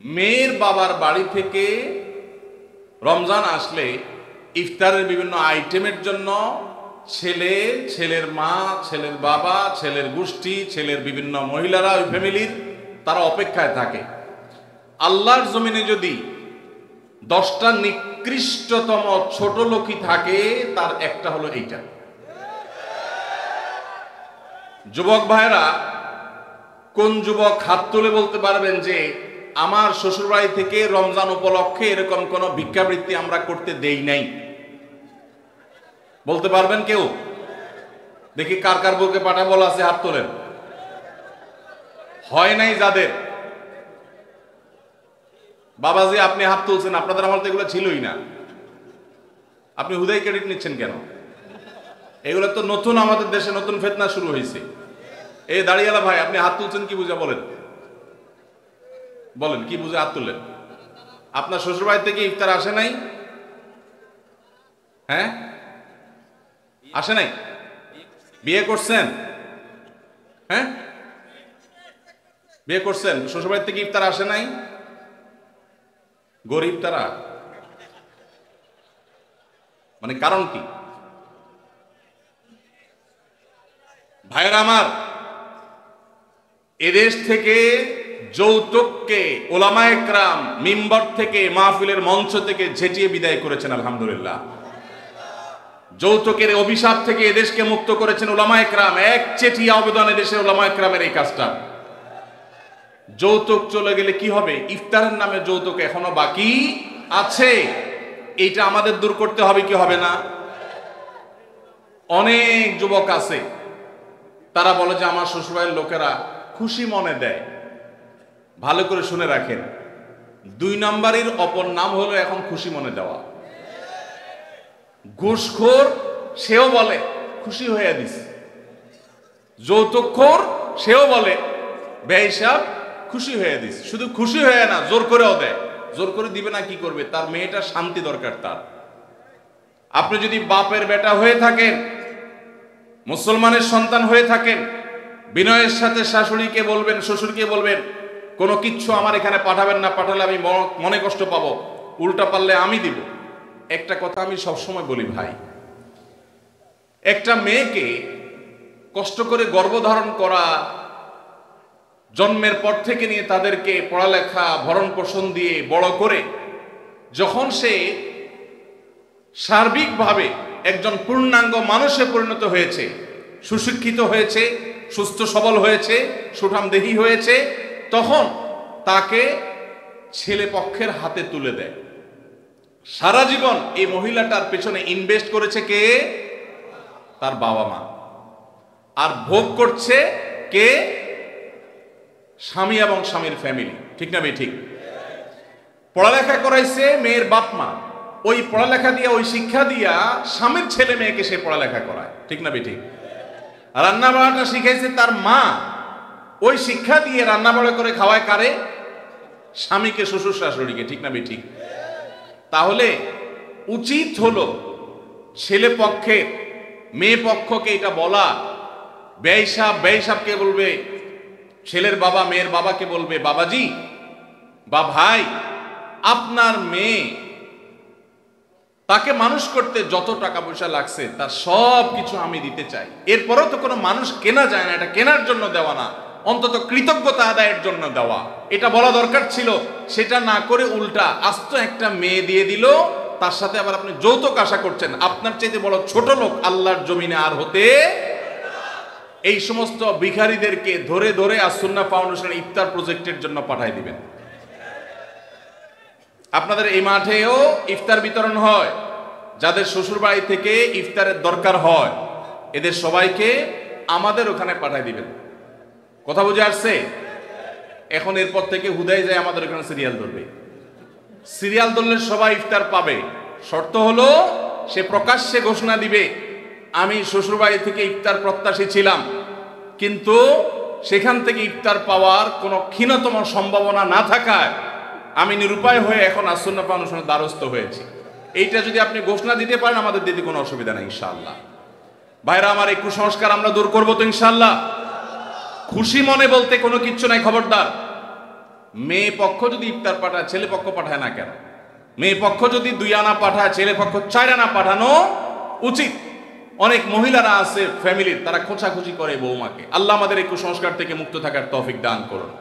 মেয়ের বাবার বাড়ি থেকে রমজান আসলে ইফতারের বিভিন্ন আইটেমের জন্য ছেলে, ছেলের মা, ছেলের বাবা, ছেলের গোষ্ঠী, ছেলের বিভিন্ন মহিলারা, ওই ফ্যামিলির তারা অপেক্ষায় থাকে। আল্লাহর জমিনে যদি 10টা নিকৃষ্টতম ছোট লোকই থাকে, তার একটা হলো এইটা। যুবক ভাইরা, কোন যুবক হাত তুলে বলতে পারবেন যে আমার শ্বশুরবাড়ি থেকে রমজান উপলক্ষে এরকম কোন ভিক্ষাবৃত্তি আমরা করতে দেই নাই? বলতে পারবেন কেউ? দেখি কার কার বুকে পাটা বলা আছে, হাত তোলেন। হয় নাই যাদের। বাবাজি আপনি হাত তুলছেন, আপনাদের আমার তো এগুলো ছিলই না। আপনি হুদাই ক্রেডিট নিচ্ছেন কেন? এগুলো তো নতুন, আমাদের দেশে নতুন ফিতনা শুরু হয়েছে। এই দাঁড়িয়ালা ভাই, আপনি হাত তুলছেন কি বুঝা? বলেন বলেন কি বুঝে হাত তুললেন? আপনার শ্বশুরবাড়ি থেকে ইফতার আসে নাই? হ্যাঁ, আসে নাই? বিয়ে করছেন? হ্যাঁ, বিয়ে করছেন, শ্বশুরবাড়ি থেকে ইফতার আসে নাই? গরিব তারা, মানে কারণ কি? ভাইরা আমার, এদেশ থেকে যৌতুককে ওলামায়ে কেরাম মিম্বর থেকে, মাহফিলের মঞ্চ থেকে ঝেঁটিয়ে বিদায় করেছেন, আলহামদুলিল্লাহ। যৌতুকের অভিশাপ থেকে এদেশকে মুক্ত করেছেন ওলামায়ে কেরাম। এক চেটি আবেদন এদেশের ওলামায়ে কেরামের এই কাজটা। যৌতুক চলে গেলে কি হবে? ইফতারের নামে যৌতুক এখনো বাকি আছে, এইটা আমাদের দূর করতে হবে কি হবে না? অনেক যুবক আছে, তারা বলে যে আমার শ্বশুরবাড়ির লোকেরা খুশি মনে দেয়। ভালো করে শুনে রাখেন, 2 নম্বরের অপর নাম হলো এখন খুশি মনে দেওয়া। ঘুষখোর সেও বলে খুশি হয়ে দিছে, যৌতুকখোর সেও বলে বেহিসাব খুশি হয়ে দিছে। শুধু খুশি হয়ে না, জোর করেও দেয়। জোর করে দিবে না কি করবে? তার মেয়েটার শান্তি দরকার তার। আপনি যদি বাপের বেটা হয়ে থাকেন, মুসলমানের সন্তান হয়ে থাকেন, বিনয়ের সাথে শাশুড়িকে বলবেন, শ্বশুরকে বলবেন কোনো কিচ্ছু আমার এখানে পাঠাবেন না, পাঠালে আমি মনে কষ্ট পাবো, উল্টা পারলে আমি দিব। একটা কথা আমি সবসময় বলি ভাই, একটা মেয়েকে কষ্ট করে গর্ভধারণ করা, জন্মের পর থেকে নিয়ে তাদেরকে পড়ালেখা ভরণ পোষণ দিয়ে বড় করে যখন সে সার্বিকভাবে একজন পূর্ণাঙ্গ মানুষে পরিণত হয়েছে, সুশিক্ষিত হয়েছে, সুস্থ সবল হয়েছে, সুঠামদেহী হয়েছে, তখন তাকে ছেলে পক্ষের হাতে তুলে দেয়। সারা জীবন এই মহিলাটার পেছনে ইনভেস্ট করেছে কে? তার বাবা মা। আর ভোগ করছে কে? স্বামী এবং স্বামীর ফ্যামিলি। ঠিক না ঠিক? পড়ালেখা করাইছে মেয়ের বাপ মা, ওই পড়ালেখা দিয়া, ওই শিক্ষা দিয়া স্বামীর ছেলে মেয়েকে সে পড়ালেখা করায়। ঠিক না ঠিক? রান্না বাড়াটা শিখাইছে তার মা, ওই শিক্ষা দিয়ে রান্না বাড়া করে খাওয়ায় কারে? স্বামীকে, শ্বশুর শাশুড়িকে। ঠিক না ঠিক? তাহলে উচিত হলো ছেলে পক্ষে মেয়ে পক্ষকে এটা বলা, বেহিসাবকে বলবে, ছেলের বাবা মেয়ের বাবাকে বলবে বাবাজি বা ভাই, আপনার মেয়ে, তাকে মানুষ করতে যত টাকা পয়সা লাগছে তার সব কিছু আমি দিতে চাই। এরপরও তো কোনো মানুষ কেনা যায় না, এটা কেনার জন্য দেওয়া না, অন্তত কৃতজ্ঞতা আদায়ের জন্য দেওয়া, এটা বলা দরকার ছিল। সেটা না করে উল্টা আস্ত একটা মেয়ে দিয়ে দিল, তার সাথে আবার আপনি যৌতুক আশা করছেন। আপনার চাইতে বড় ছোট লোক আল্লাহর জমিনে আর হতে। এই সমস্ত ভিখারীদেরকে ধরে ধরে আস-সুন্নাহ ফাউন্ডেশন ইফতার প্রজেক্টের জন্য পাঠাই দিবেন। আপনাদের এই মাঠেও ইফতার বিতরণ হয়, যাদের শ্বশুর বাড়ি থেকে ইফতারের দরকার হয় এদের সবাইকে আমাদের ওখানে পাঠাই দিবেন। কথা বুঝে আসছে? এখন এরপর থেকে হুদাই যায় আমাদের ওখানে সিরিয়াল ধরবে। সিরিয়াল ধরলে সবাই ইফতার পাবে। শর্ত হলো সে প্রকাশ্যে ঘোষণা দিবে আমি শ্বশুরবাড়ি থেকে ইফতার প্রত্যাশী ছিলাম, কিন্তু সেখান থেকে ইফতার পাওয়ার কোনো ক্ষীণতম সম্ভাবনা না থাকায় আমি নিরুপায় হয়ে এখন আস-সুন্নাহ ফাউন্ডেশনের দ্বারস্থ হয়েছি। এইটা যদি আপনি ঘোষণা দিতে পারেন, আমাদের দিতে কোনো অসুবিধা নেই ইনশাআল্লাহ। ভাইরা আমার, এই কুসংস্কার আমরা দূর করবো তো ইনশাআল্লাহ। খুশি মনে বলতে কোনো কিচ্ছু নাই, খবরদার। মেয়ে পক্ষ যদি ইফতার পাঠায়, ছেলে পক্ষ পাঠায় না কেন? মেয়ে পক্ষ যদি 2 আনা পাঠায়, ছেলে পক্ষ 4 আনা পাঠানো উচিত। অনেক মহিলারা আছে ফ্যামিলির, তারা খোঁচাখুচি করে বৌমাকে। আল্লাহ আমাদের এই কুসংস্কার থেকে মুক্ত থাকার তৌফিক দান করুন।